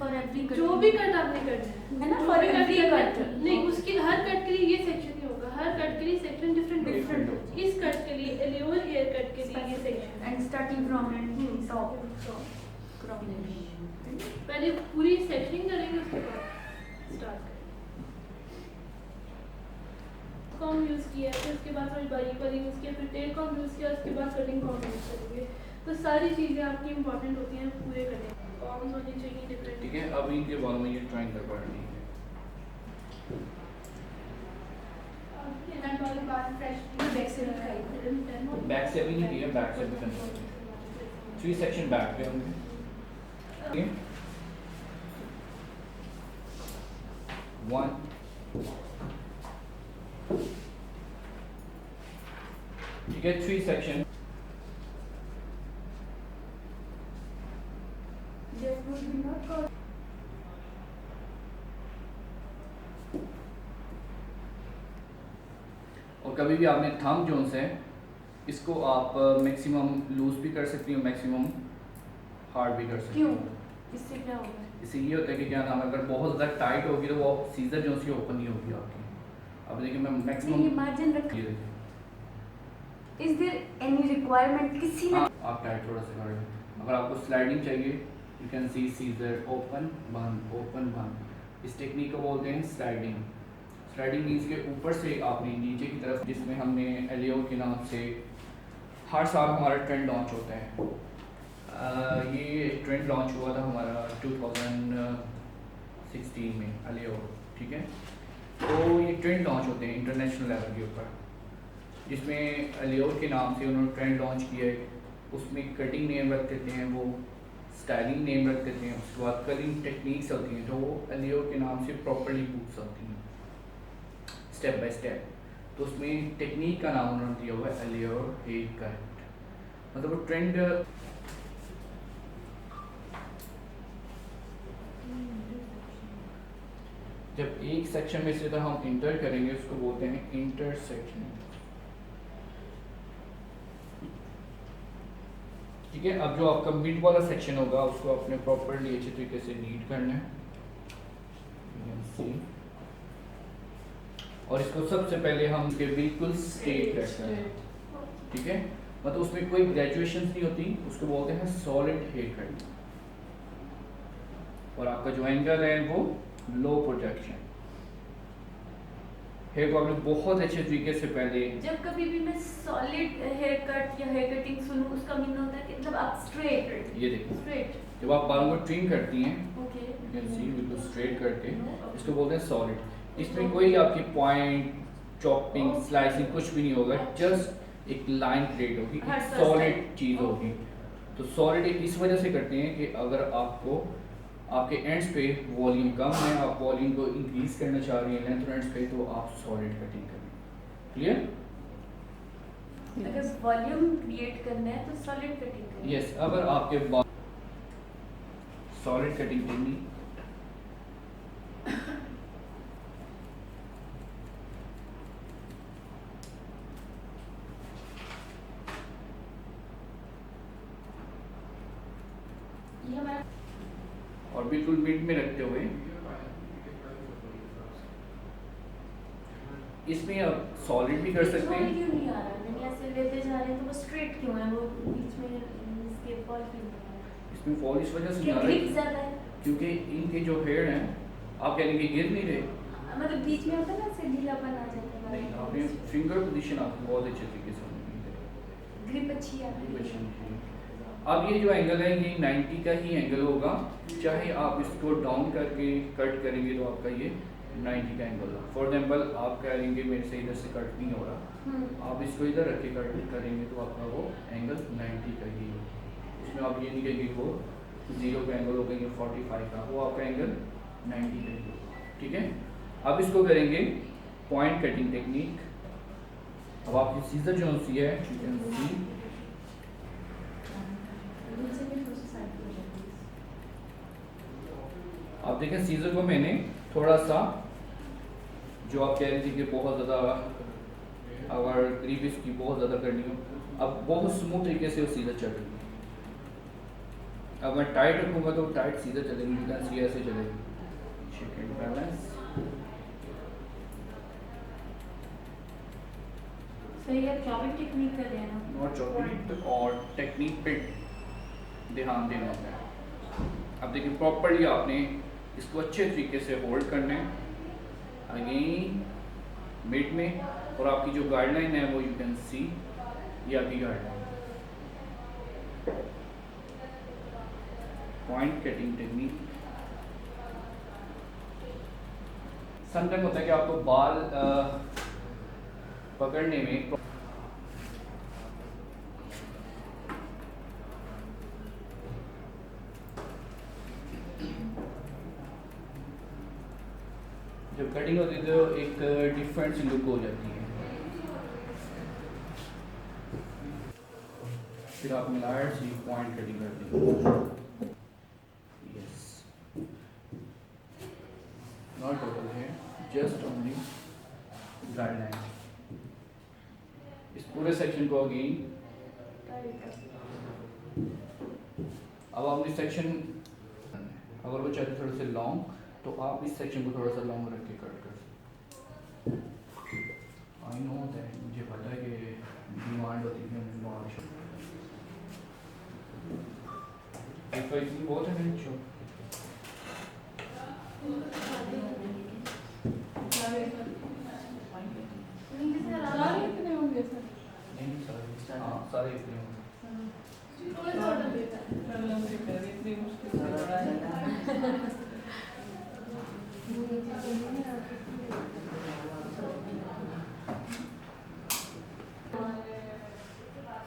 For every cut, जो भी cut आपने करना है ना, जो for भी every कट cut। नहीं, उसकी हर कट के लिए ये सेक्शन ही होगा, हर कट के लिए सेक्शन डिफरेंट Different होगा। इस कट के लिए एलियोर हेयर कट के लिए ये section and starting from top पहले पूरी सेक्शनिंग करेंगे, उसके बाद स्टार्ट करेंगे। कॉम यूज़ किया, फिर उसके बाद थोड़ी बारीक वाली यूज़ किया, फिर टेल कॉम यूज़ किया, उसके बाद कटिंग कॉम यूज़ करेंगे। तो सारी चीज़ें आपकी इंपॉर्टेंट होती हैं पूरे कटिंग कॉम्स होनी चाहिए डिफरेंट। ठीक है, अब इनके बालों में ये ड्राइंग कर पा रही है। बैक से भी नहीं किया, बैक से भी करना है। 3 सेक्शन बैक पे होंगे। ठीक है, 1 ठीक है, 3 सेक्शन। और कभी भी आपने थंब जोन्स है, इसको आप मैक्सिमम लूज भी कर सकती हो, मैक्सिमम हार्ड भी कर सकती हो। क्यों, इससे क्या होगा? इससे ये होता है कि क्या नाम है, अगर बहुत ज़्यादा टाइट होगी तो वो सीजर जो सी ओपन नहीं होगी आपकी। अब देखिए मैं मैक्सिमम ये मार्जिन रख, ये देखिए, इज देयर एनी रिक्वायरमेंट किसी ने? हाँ आप टाइट थोड़ा सा कर लें। अगर आपको स्लाइडिंग चाहिए, you can see scissor open बंद ओपन बंद। इस टेक्निक को बोलते हैं स्लाइडिंग। स्लाइडिंग मीन्स के ऊपर से आपने नीचे की तरफ, जिसमें हमने एलियो के नाम से हर साल हमारा ट्रेंड लॉन्च होता है। ये ट्रेंड लॉन्च हुआ था हमारा 2016 में एलियो, ठीक है। तो ये ट्रेंड लॉन्च होते हैं इंटरनेशनल लेवल के ऊपर, जिसमें एलियो के नाम से उन्होंने ट्रेंड लॉन्च किया है। उसमें कटिंग नेम रख देते हैं, वो स्टाइलिंग नेम रख देते हैं, उसके बाद कलिंग टेक्निक्स होती हैं जो वो एलियो के नाम से प्रॉपरली बुक्स होती हैं स्टेप बाय स्टेप। तो उसमें टेक्निक का नाम उन्होंने दिया हुआ है एलियो हेयर कट। मतलब वो ट्रेंड जब एक सेक्शन में से तो हम इंटर करेंगे, उसको बोलते हैं इंटरसेक्शन। ठीक है, अब जो आपका मिड वाला सेक्शन होगा उसको अपने प्रॉपरली अच्छे तरीके से नीट करना है। और इसको सबसे पहले हम इसके बिल्कुल स्ट्रेट करते हैं, ठीक है। मतलब उसमें कोई ग्रेजुएशन नहीं होती, उसको बोलते हैं सॉलिड हेयर कट। और आपका जो एंगल है वो लो प्रोजेक्शन। हेयर को आपने बहुत अच्छे तरीके से पहले, जब कभी भी मैं सॉलिड हेयर कट या हेयर कटिंग सुनूं, उसका मीन होता है कि मतलब आप स्ट्रेट, ये देखिए स्ट्रेट, जब आप बालों को ट्रिम करती हैं, ओके, यू कैन सी बिल्कुल स्ट्रेट करके, इसको बोलते हैं सॉलिड। इसमें कोई आपकी पॉइंट, चॉपिंग, स्लाइसिंग कुछ भी नहीं होगा, जस्ट एक लाइन क्रिएट होगी, एक सॉलिड चीज़ होगी। तो सॉलिड इस वजह से करते हैं कि अगर आपको आपके एंड्स पे वॉल्यूम कम है, आप वॉल्यूम को इंक्रीज करना चाह रही हैं लेंथ एंड्स पे, तो आप सॉलिड कटिंग करें। क्लियर? अगर वॉल्यूम क्रिएट करना है तो सॉलिड कटिंग करें। यस, अगर आपके बाल सॉलिड कटिंग टेक्निक ये हमारा और बिल्कुल मिड में रखते हुए इसमें आप सॉलिड भी कर सकते हैं। क्यों नहीं आ रहा? मैंने ऐसे लेते जा रहे हैं तो वो स्ट्रेट क्यों है? वो बीच में इसके फॉल क्यों नहीं आ रहा? इसमें फॉल इस वजह से क्या नहीं आ रहा ग्रिप है ज्यादा है? क्योंकि इनके जो हेयर हैं, आप कह लेंगे गिर नहीं रहे। मतलब बीच में होता है ना, ऐसे ढीलापन आ जाता है। नहीं, आपने फिंगर पोजीशन आपको बहुत अच्छे तरीके से होनी चाहिए। ग्रिप अच्छी आती है। अब ये जो एंगल है ये 90 का ही एंगल होगा, चाहे आप इसको डाउन करके कट करेंगे तो आपका ये 90 का एंगल होगा। फॉर एग्जाम्पल आप कहेंगे मेरे से इधर से कट नहीं हो रहा, आप इसको इधर रख के कट करेंगे तो आपका वो एंगल 90 का ही होगा। उसमें आप ये नहीं कहेंगे वो 0 का एंगल होगा, ये 45 का, वो आपका एंगल 90 का ही होगा। ठीक है, अब इसको करेंगे पॉइंट कटिंग टेक्निक। अब आपकी सीजर जो सी है, यू कैन सी, आप देखें सीजर को मैंने थोड़ा सा, जो आप कह रहे थे कि बहुत ज़्यादा अगर ग्रीप इसकी बहुत ज़्यादा करनी हो, अब बहुत स्मूथ तरीके से वो सीजर चल रही है। अब मैं टाइट रखूँगा तो टाइट सीधा चलेगी, बिल्कुल सी ऐसे चलेगी। सेकंड बैलेंस सही है, चॉपिंग टेक्निक कर रहे हैं ना। और चॉपिंग और टेक्निक पे ध्यान देना होता है। अब देखिए प्रॉपर्ली आपने इसको अच्छे तरीके से होल्ड करना है अगेन मिड में, और आपकी जो गाइडलाइन है वो यू कैन सी, ये आपकी guideline point cutting technique. Sometime होता है कि आपको बाल पकड़ने में जब कटिंग होती है तो एक डिफरेंट सी लुक हो जाती है। फिर आप मिलायर से पॉइंट कटिंग करते हैं। यस, नॉट टोटल है, जस्ट ओनली गाइडलाइन। इस पूरे सेक्शन को अगेन अब आप इस सेक्शन अगर वो चाहते थोड़े से लॉन्ग तो आप इस सेक्शन को थोड़ा सा लॉन्ग रख के कट कर सकते। आई नो दैट, मुझे पता है कि डिमांड होती है लॉन्ग शो इतनी बहुत है नहीं शो। सारे कितने होंगे सर? नहीं सारे, हाँ सारे इतने होंगे।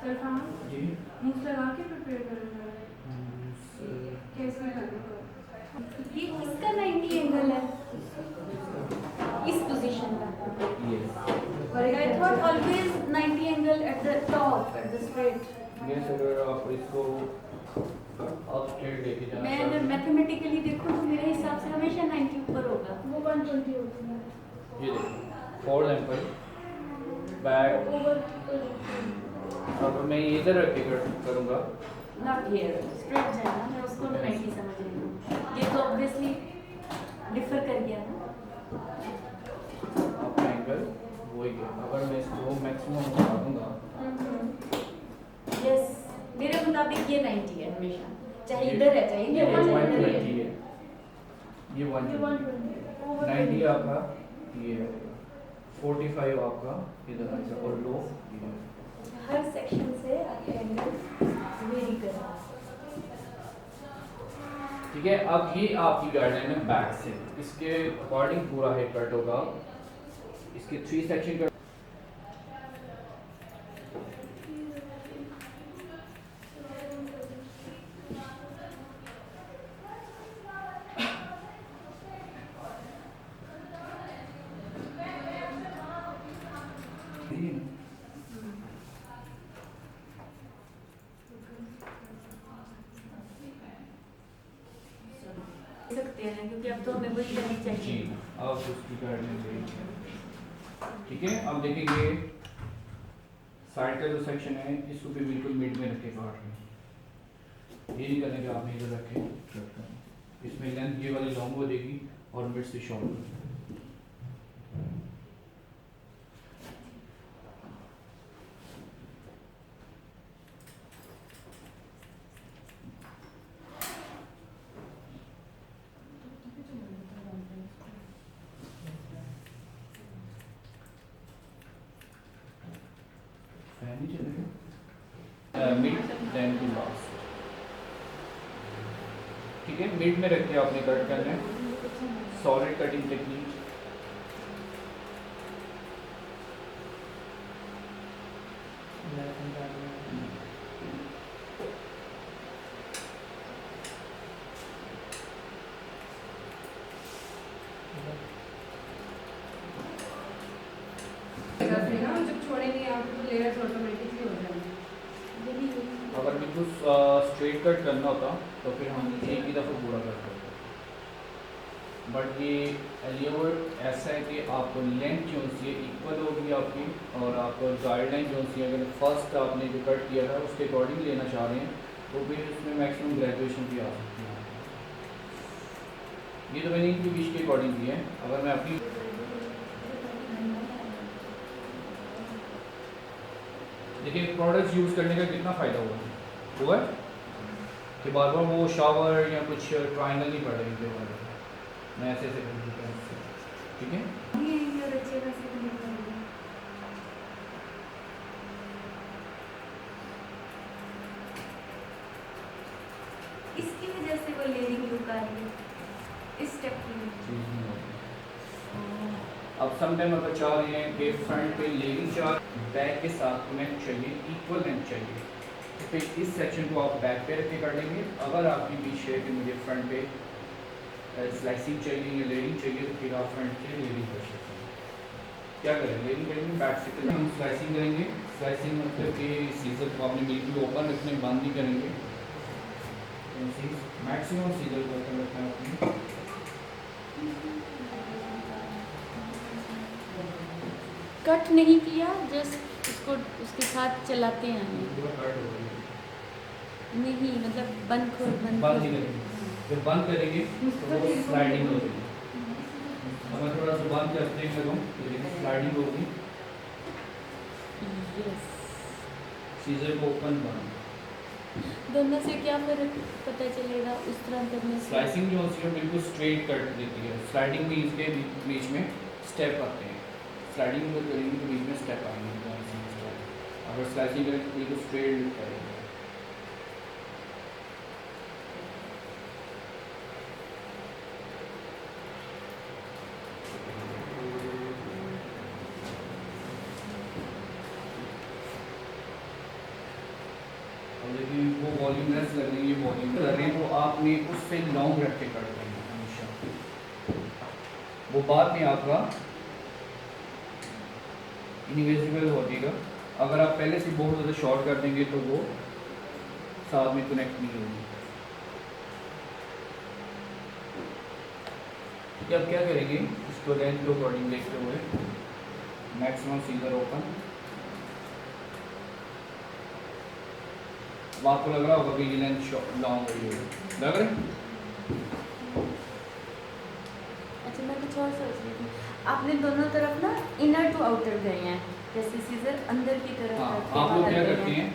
सर हाँ जी मूव लगा के प्रिपेयर करेंगे कैसे करेंगे? ये इसका 90 एंगल है इस पोजीशन का। Yes I thought always 90 angle at the top, at the straight. Yes, अगर आप इसको आप स्ट्रेट लेके जाना मैं अगर मैथमेटिकली देखूं तो मेरे हिसाब से हमेशा 90 ऊपर होगा। वो 120 होती है ये देखो फॉर एग्जांपल बैक, ओवर। अब मैं ये इधर रख के करूँगा। Not here, straight जाना, मैं उसको 90 समझ रही हूँ। ये तो obviously डिफर कर गया ना। आपका एंगल वही है, अगर मैं इसको मैक्सिमम बता दूंगा। Yes, मेरे मुताबिक ये 90 है हमेशा, चाहे इधर है चाहे इधर है चाहे इधर है। ये 120 90 आपका, ये 45 आपका इधर आएगा और लो ये। हर सेक्शन से आपका एंगल वेरी करना। ठीक है, अब ये आपकी गाइडलाइन है बैक से, इसके अकॉर्डिंग पूरा हेड कट होगा। इसके 3 सेक्शन का सकते हैं क्योंकि अब तो हमें वही करनी जी, चाहिए। अब उसकी गाइडलाइन देंगे। ठीक है, अब देखेंगे साइड का जो सेक्शन है इसको भी बिल्कुल मिड में रखे काट रहे हैं। ये नहीं करना कि आपने इधर रखे, इसमें लेंथ ये वाली लॉन्ग हो जाएगी और मिड से शॉर्ट हो जाएगी। नहीं चलेगा मिड देन टू लास्ट। ठीक है, मिड में रख के आपने कट करना है, सॉलिड कटिंग टेक्निक। जब छोड़ेंगे आप तो लेयर्स ऑटोमेटिकली हो जाएंगे। अगर बिल्कुल स्ट्रेट कट करना होता तो फिर हम एक ही दफ़ा पूरा कट करते, बट ये एलियोर ऐसा है कि आपको लेंथ जो सी है इक्वल होगी आपकी, और आपको गाइडलाइन जो सी है अगर फर्स्ट आपने जो कट किया था उसके अकॉर्डिंग लेना चाह रहे हैं तो फिर इसमें मैक्सिमम ग्रेजुएशन भी आ सकती है। ये तो मैंने इनकी विश के अकॉर्डिंग की है। अगर मैं अपनी देखिए प्रोडक्ट्स यूज़ करने का कितना फ़ायदा हुआ है कि बार बार वो शावर या कुछ ट्रायंगल नहीं पड़ रहे इनके बारे में। मैं ऐसे ऐसे कर देता हूँ, ठीक है। ये और अच्छे खासे कटिंग करेंगे। इसकी वजह से वो लेयरिंग लुक आ रही है इस स्टेप की। अब समटाइम अगर चाह रहे हैं कि फ्रंट पे लेयरिंग चाह बैक के साथ में चाहिए इक्वल लेंथ चाहिए, तो फिर इस सेक्शन को आप बैक पे रख के कर लेंगे। अगर आपकी बीच है कि मुझे फ्रंट पे स्लाइसिंग चाहिए या लेयरिंग चाहिए, तो फिर आप फ्रंट पे लेयरिंग कर सकते हैं। क्या करें, लेयरिंग करेंगे, बैक से करेंगे, हम स्लाइसिंग करेंगे। स्लाइसिंग मतलब कि सीजर को आपने बिल्कुल ओपन रखने, बंद नहीं करेंगे। मैक्सिमम सीजर को ओपन रखना है आपने। कट नहीं किया, जस्ट उसको उसके साथ चलाते हैं हमें। पूरा कट हो गया। नहीं मतलब बंद खोल बंद नहीं करेंगे, जब बंद करेंगे तो वो स्लाइडिंग हो जाएगी। अगर थोड़ा सा बंद करते हैं तो देखिए स्लाइडिंग होगी। यस। सीजर को ओपन बंद। दोनों से क्या फर्क पता चलेगा उस तरह करने से? स्लाइसिंग जो होती है बिल्कुल स्ट्रेट कट देती है। स्लाइडिंग में इसके बीच में स्टेप आते हैं। स्लाइडिंग में करेंगे तो बीच में स्टेप आएंगे। अगर स्लाइसिंग करेंगे तो बिल्कुल स्ट्रेट करेंगे। लेकिन वो वॉल्यूमलेस कर रही है, वॉल्यूम कर रहे हैं तो आपने उससे लॉन्ग रख के कर देंगे हमेशा। वो बाद में आपका इनविजिबल हो जाएगा। अगर आप पहले से बहुत ज़्यादा शॉर्ट कर देंगे तो वो साथ में कनेक्ट नहीं होगी। ये अब क्या करेंगे, इसको लेंथ के अकॉर्डिंग देखते हुए मैक्सिमम सीजर ओपन। अब आपको लग रहा होगा कि ये लेंथ लॉन्ग हो गई, लग रहा है? अच्छा मैं कुछ और सोच रही थी, आपने दोनों तरफ ना इनर टू आउटर गए हैं, जैसे सीजर अंदर की तरफ हाँ, रख के आप लोग बाहर क्या गए करते हैं,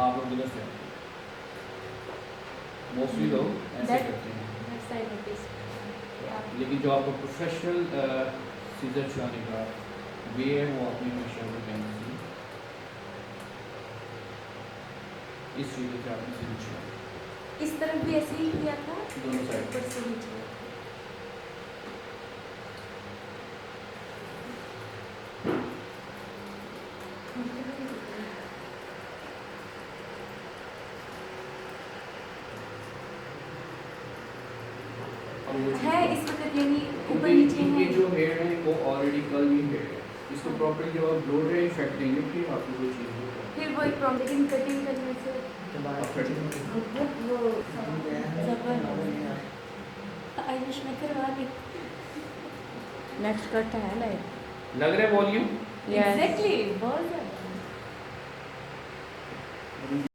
आप लोग इधर से मोस्टली लोग ऐसे That- करते हैं। Next I noticed. Yeah. लेकिन जो आपको प्रोफेशनल सीजर चलाने का वे है वो अपने हमेशा वो कहना चाहिए इस सीजर से आपने सीजर चलाना इस तरफ भी ऐसे ही किया था, दोनों साइड। ऊपर से नीचे। और वो है इस वक्त यानी ऊपर इनके नीचे इनके है। जो हेयर है वो ऑलरेडी कर्ली हेयर है। इसको प्रॉपर्ली जब आप ब्लो ड्राई इफेक्ट देंगे फिर आपको वो चीज़ होगा। फिर वो एक प्रॉब्लम, लेकिन कटिंग करने से आप कटिंग बहुत वो जबर आयुष में करवा दी। नेक्स्ट कट है लाइक लग रहा है वॉल्यूम एग्जैक्टली बहुत ज़्यादा।